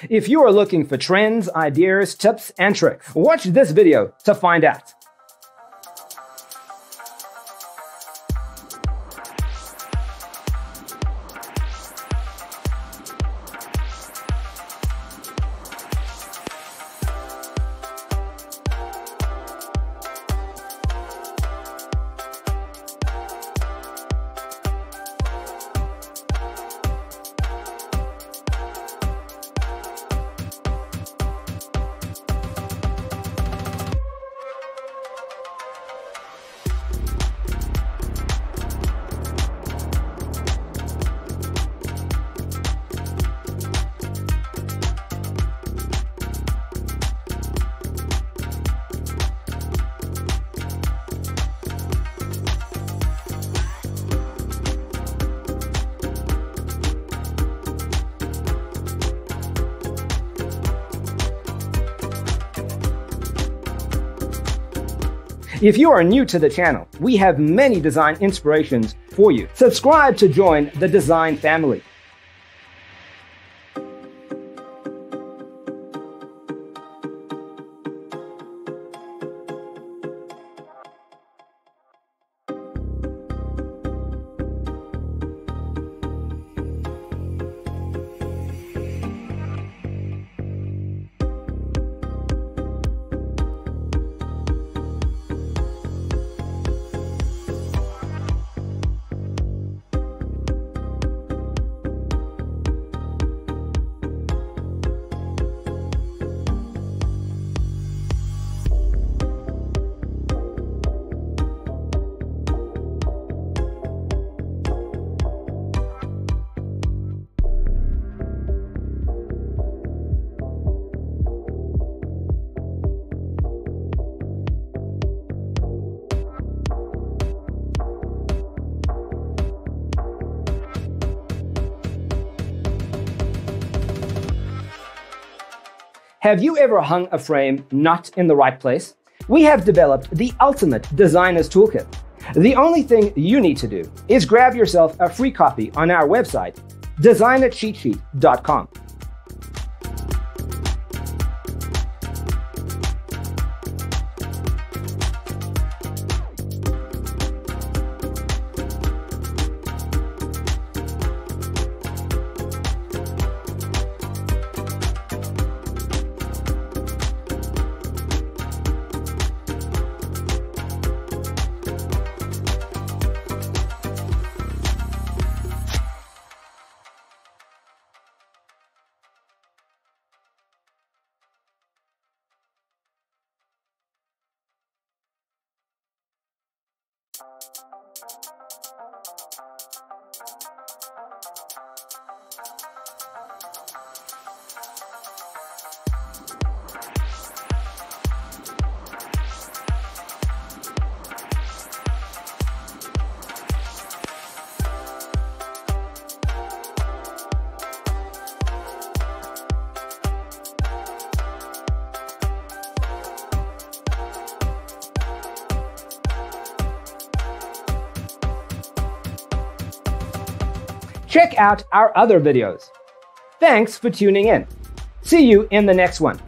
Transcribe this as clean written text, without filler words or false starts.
If you are looking for trends, ideas, tips, and tricks, watch this video to find out. If you are new to the channel, we have many design inspirations for you. Subscribe to join the design family. Have you ever hung a frame not in the right place? We have developed the ultimate designer's toolkit. The only thing you need to do is grab yourself a free copy on our website, designercheatsheet.com. Check out our other videos. Thanks for tuning in. See you in the next one.